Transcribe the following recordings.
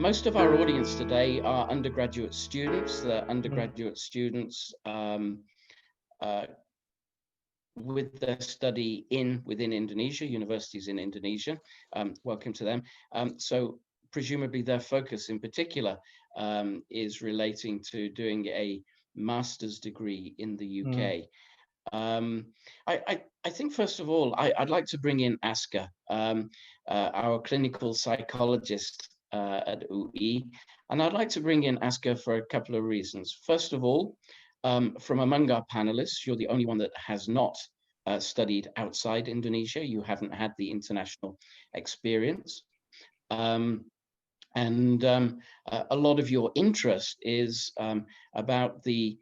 Most of our audience today are undergraduate students. They're undergraduate students uh, with their study within Indonesia, universities in Indonesia. Welcome to them. So presumably their focus in particular is relating to doing a master's degree in the UK. I think first of all, I'd like to bring in Aska, our clinical psychologist at UI, and I'd like to bring in Aska for a couple of reasons. First of all, from among our panelists, you're the only one that has not studied outside Indonesia. You haven't had the international experience. And a lot of your interest is about the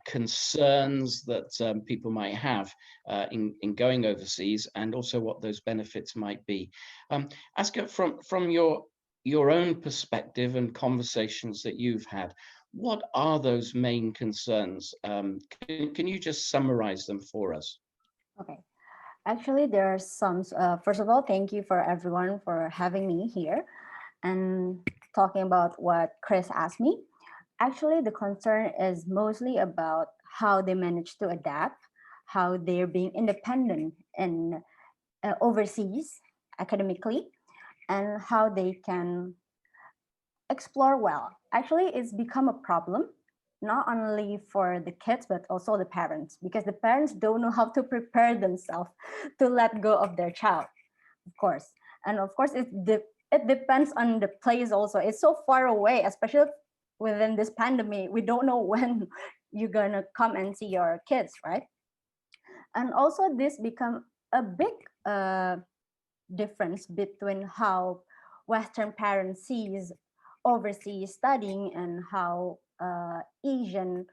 concerns that people might have in going overseas, and also what those benefits might be. Aska, from your own perspective and conversations that you've had, what are those main concerns? Can you just summarize them for us? Okay. Actually, there are some, first of all, thank you for everyone for having me here and talking about what Chris asked me. Actually, the concern is mostly about how they manage to adapt, how they're being independent and overseas academically, and how they can explore well. Actually, it's become a problem not only for the kids but also the parents, because the parents don't know how to prepare themselves to let go of their child, of course. And of course it depends on the place also. It's so far away, especially within this pandemic. We don't know when you're gonna come and see your kids, right? And also this become a big difference between how Western parents sees overseas studying and how Asian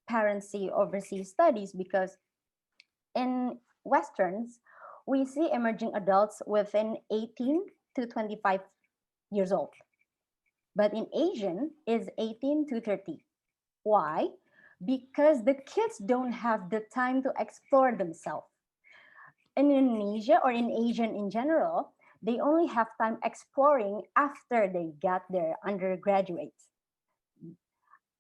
parents see overseas studies, because in Westerns, we see emerging adults within 18 to 25 years old. But in Asian, is 18 to 30. Why? Because the kids don't have the time to explore themselves. In Indonesia or in Asian in general, they only have time exploring after they get their undergraduates.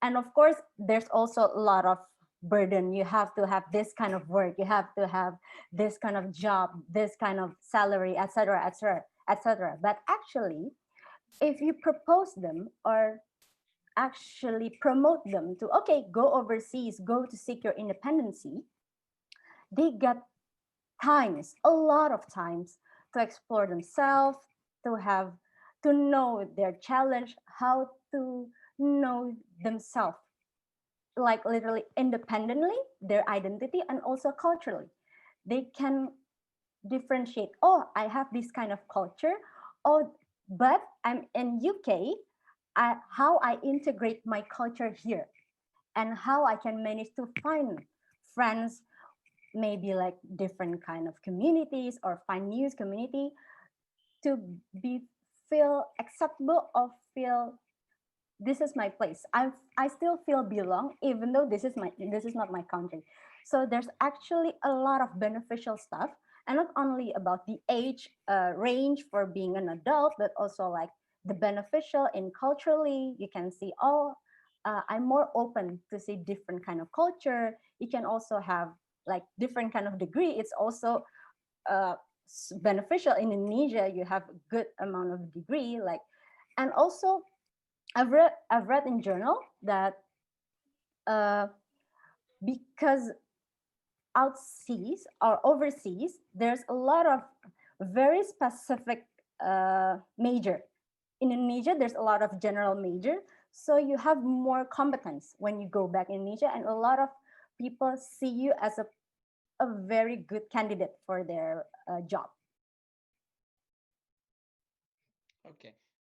And of course, there's also a lot of burden. You have to have this kind of work, you have to have this kind of job, this kind of salary, etc., etc., etc. But actually, if you propose them or actually promote them to, okay, go overseas, go to seek your independency, they get times, a lot of times, to explore themselves, to have, to know their challenge, how to know themselves, like literally independently, their identity, and also culturally. They can differentiate, oh, I have this kind of culture, oh, but I'm in UK, how I integrate my culture here, and how I can manage to find friends, maybe like different kind of communities, or find new community to be feel acceptable, or feel this is my place. I still feel belong even though this is not my country. So there's actually a lot of beneficial stuff, and not only about the age range for being an adult, but also like the beneficial in culturally. You can see, oh, I'm more open to see different kind of culture. You can also have like different kind of degree. It's also uh, beneficial in Indonesia. You have a good amount of degree, like, and also I've read in journal that uh, because outseas or overseas, there's a lot of very specific major. In Indonesia, there's a lot of general major, so you have more competence when you go back in Indonesia, and a lot of people see you as a very good candidate for their job. Okay.